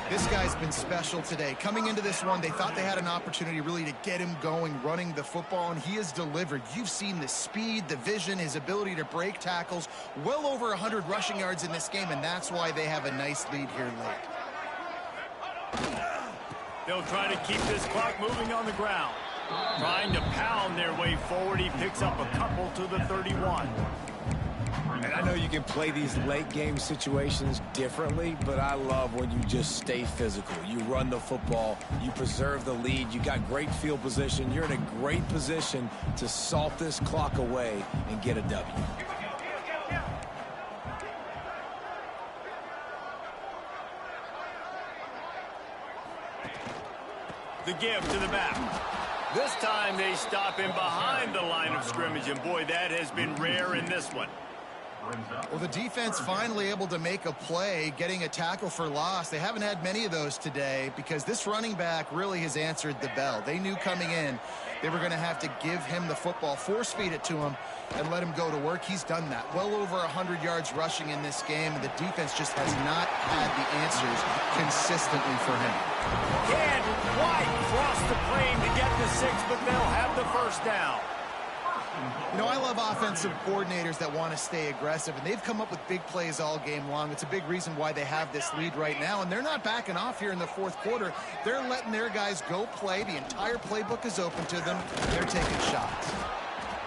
This guy's been special today. Coming into this one, they thought they had an opportunity really to get him going, running the football, and he has delivered. You've seen the speed, the vision, his ability to break tackles. Well over 100 rushing yards in this game, and that's why they have a nice lead here late. They'll try to keep this clock moving on the ground. Trying to pound their way forward. He picks up a couple to the 31. And I know you can play these late game situations differently, but I love when you just stay physical. You run the football, you preserve the lead, you got great field position, you're in a great position to salt this clock away and get a W. The give to the back. This time they stop him behind the line of scrimmage, and boy, that has been rare in this one. Well, the defense finally able to make a play, getting a tackle for loss. They haven't had many of those today because this running back really has answered the bell. They knew coming in they were going to have to give him the football, force feed it to him, and let him go to work. He's done that. Well over 100 yards rushing in this game, and the defense just has not had the answers consistently for him. Can't quite cross the plane to get the 6, but they'll have the first down. You know, I love offensive coordinators that want to stay aggressive, and they've come up with big plays all game long. It's a big reason why they have this lead right now, and they're not backing off here in the fourth quarter. They're letting their guys go play. The entire playbook is open to them. They're taking shots.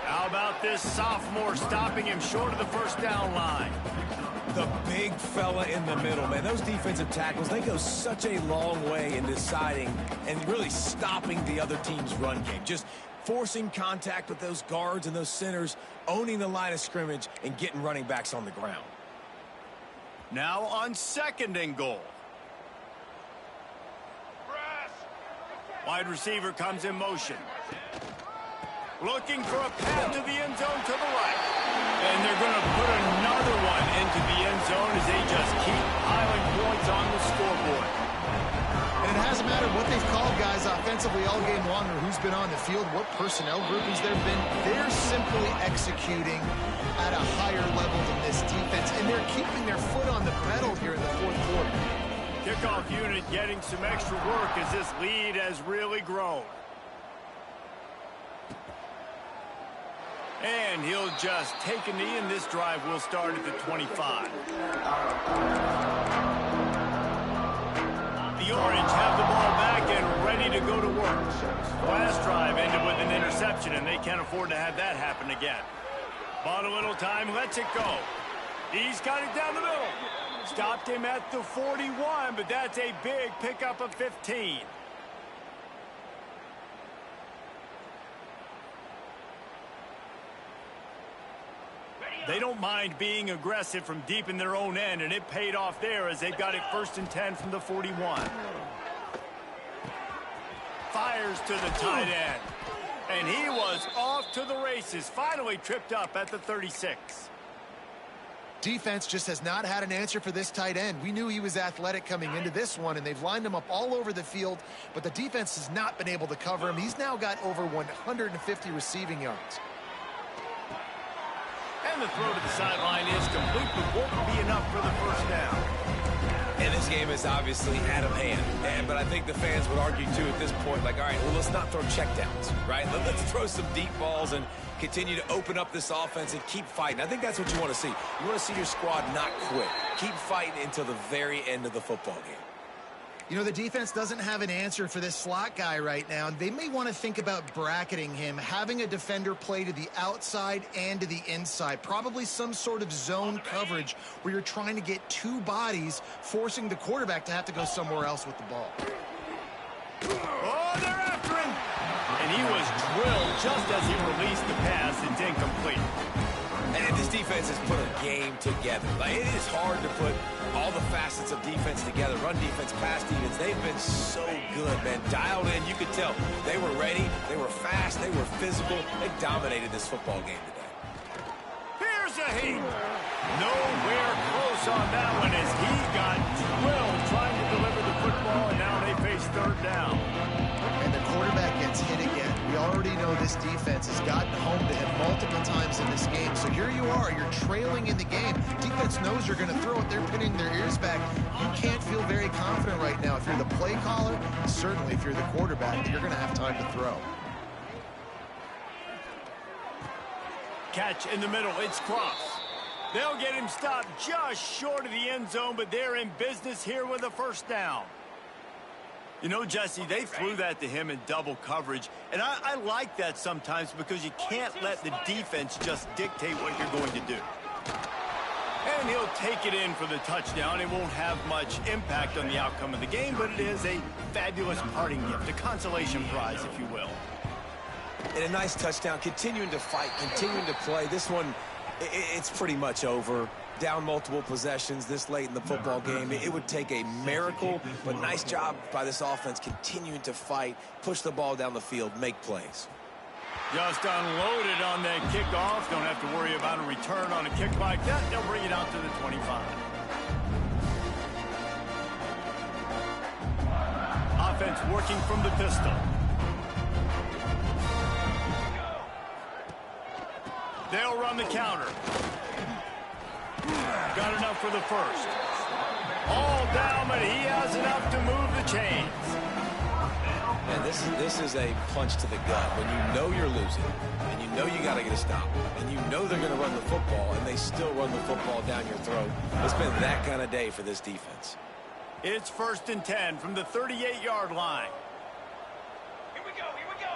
How about this sophomore stopping him short of the first down line? The big fella in the middle, man. Those defensive tackles, they go such a long way in deciding and really stopping the other team's run game. Just forcing contact with those guards and those centers, owning the line of scrimmage, and getting running backs on the ground. Now on 2nd and goal. Wide receiver comes in motion. Looking for a pass to the end zone to the right. And they're going to put another one into the end zone as they just keep piling points on the scoreboard. And it hasn't mattered what they've called guys offensively all game long or who's been on the field, what personnel groupings there have been. They're simply executing at a higher level than this defense, and they're keeping their foot on the pedal here in the fourth quarter. Kickoff unit getting some extra work as this lead has really grown. And he'll just take a knee, and this drive will start at the 25. The Orange have the ball back and ready to go to work. Last drive ended with an interception, and they can't afford to have that happen again. Bought a little time, lets it go. He's got it down the middle. Stopped him at the 41, but that's a big pickup of 15. They don't mind being aggressive from deep in their own end, and it paid off there as they've got it 1st and 10 from the 41. Fires to the tight end. And he was off to the races, finally tripped up at the 36. Defense just has not had an answer for this tight end. We knew he was athletic coming into this one, and they've lined him up all over the field, but the defense has not been able to cover him. He's now got over 150 receiving yards. And the throw to the sideline is complete, but won't be enough for the 1st down. And this game is obviously out of hand. But I think the fans would argue, too, at this point, like, all right, well, let's not throw checkdowns, right? Let's throw some deep balls and continue to open up this offense and keep fighting. I think that's what you want to see. You want to see your squad not quit. Keep fighting until the very end of the football game. You know, the defense doesn't have an answer for this slot guy right now. They may want to think about bracketing him, having a defender play to the outside and to the inside. Probably some sort of zone coverage where you're trying to get 2 bodies, forcing the quarterback to have to go somewhere else with the ball. Oh, they're after him! And he was drilled just as he released the pass. It's incomplete. And this defense has put a game together. Like, it is hard to put all the facets of defense together. Run defense, pass defense. They've been so good, man. Dialed in. You could tell they were ready. They were fast. They were physical. They dominated this football game today. Here's a heat. Nowhere close on that one as he got drilled trying to deliver the football, and now they face 3rd down. And the quarterback gets hit again. We already know this defense has gotten home to him multiple times in this game. So here you are, you're trailing in the game. Defense knows you're going to throw it. They're pinning their ears back. You can't feel very confident right now. If you're the play caller, certainly if you're the quarterback, that you're going to have time to throw. Catch in the middle. It's Cross. They'll get him stopped just short of the end zone, but they're in business here with a 1st down. You know, Jesse, they threw that to him in double coverage, and I like that sometimes because you can't let the defense just dictate what you're going to do. And he'll take it in for the touchdown. It won't have much impact on the outcome of the game, but it is a fabulous parting gift, a consolation prize, if you will. And a nice touchdown, continuing to fight, continuing to play. This one, it's pretty much over. Down multiple possessions this late in the football game. It would take a miracle, but nice job by this offense continuing to fight, push the ball down the field, make plays. Just unloaded on that kickoff. Don't have to worry about a return on a kick like that. They'll bring it out to the 25. Offense working from the pistol. They'll run the counter. Got enough for the 1st. All down, but he has enough to move the chains. And this is a punch to the gut. When you know you're losing, and you know you got to get a stop, and you know they're going to run the football, and they still run the football down your throat. It's been that kind of day for this defense. It's 1st and 10 from the 38-yard line. Here we go, here we go.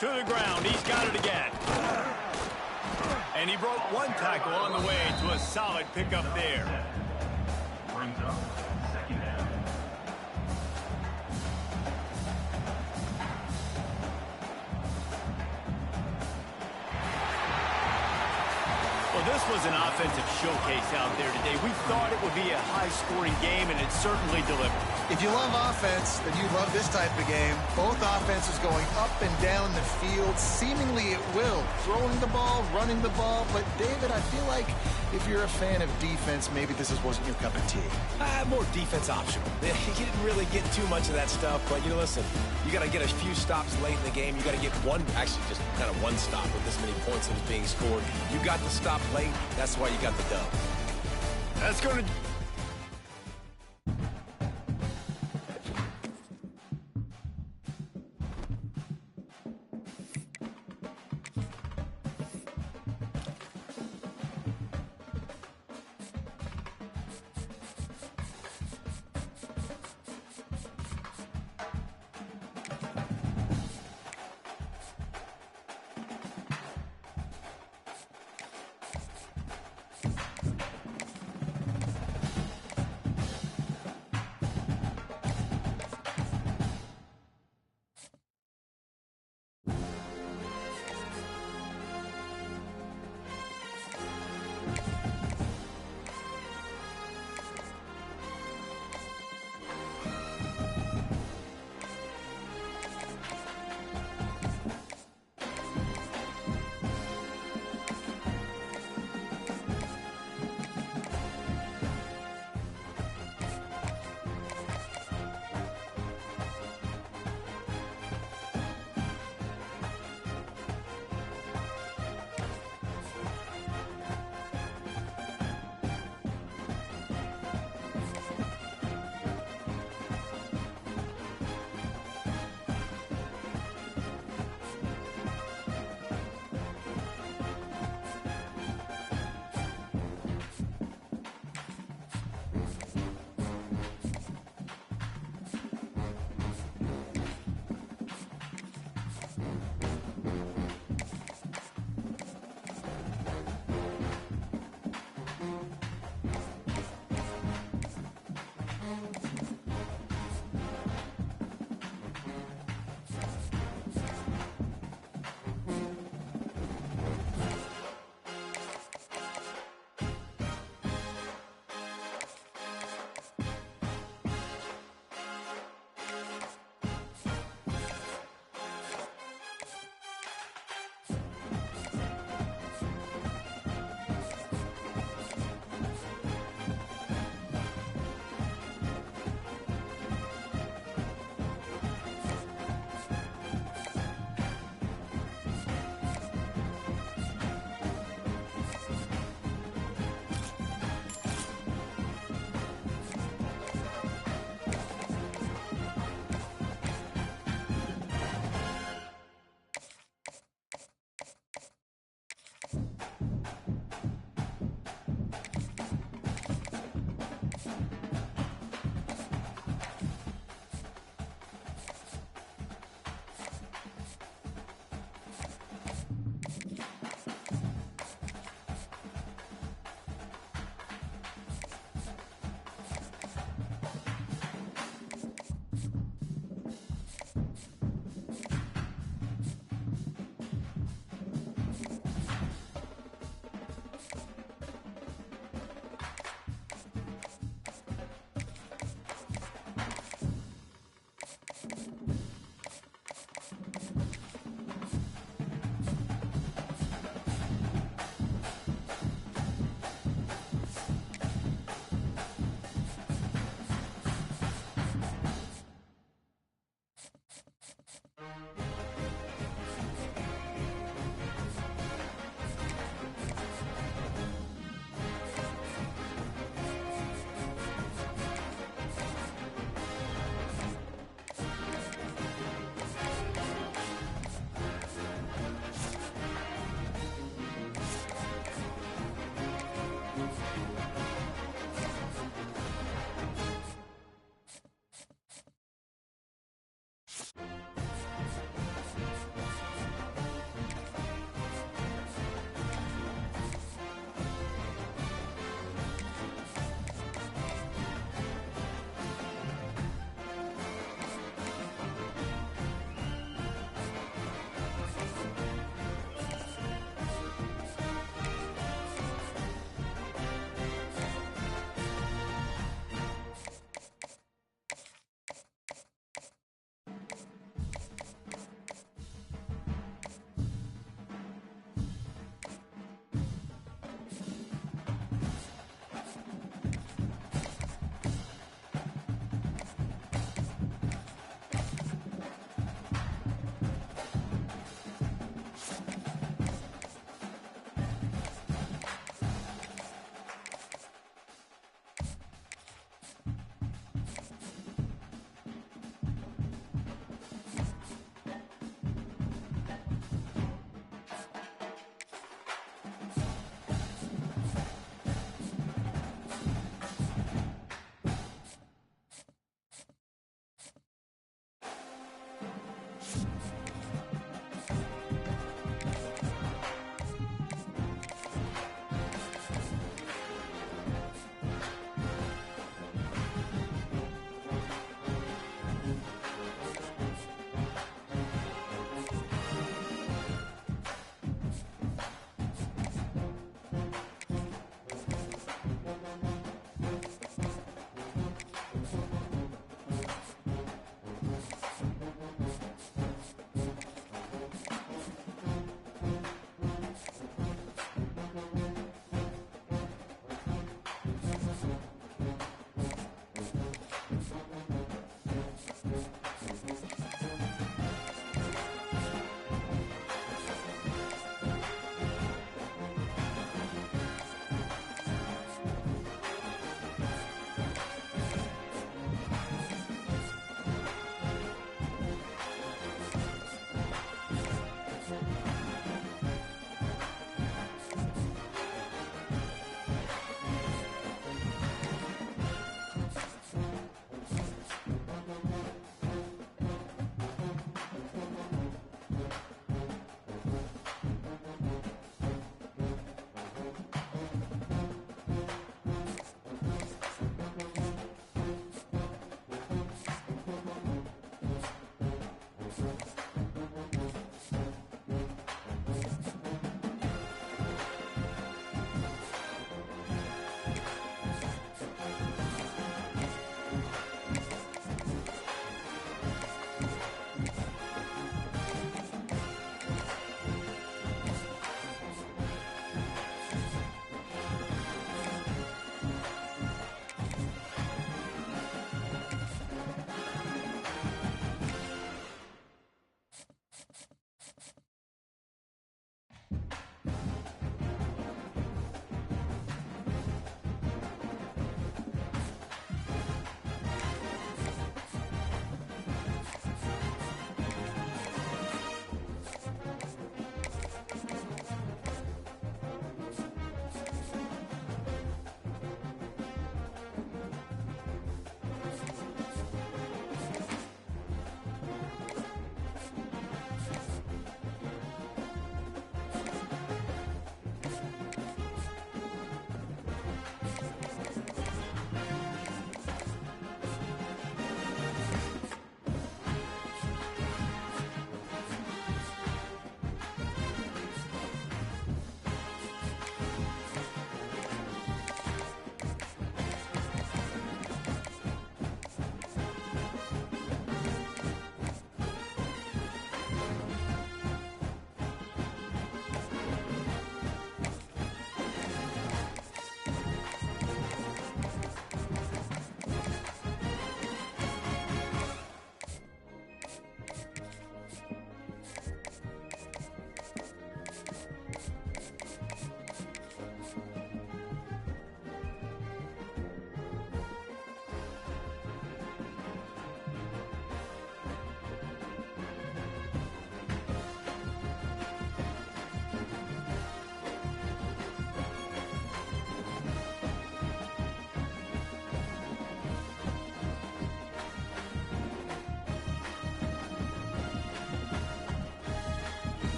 To the ground, he's got it again. And he broke 1 tackle on the way to a solid pickup there. Brings up 2nd down. Well, this was an offensive showcase out there today. We thought it would be a high-scoring game, and it certainly delivered. If you love offense, then you love this type of game. Both offenses going up and down the field, seemingly at will. Throwing the ball, running the ball. But, David, I feel like if you're a fan of defense, maybe this wasn't your cup of tea. More defense optional. He didn't really get too much of that stuff, but, listen, you got to get a few stops late in the game. You got to get actually just kind of one stop with this many points that was being scored. You got the stop late. That's why you got the dub. That's going to...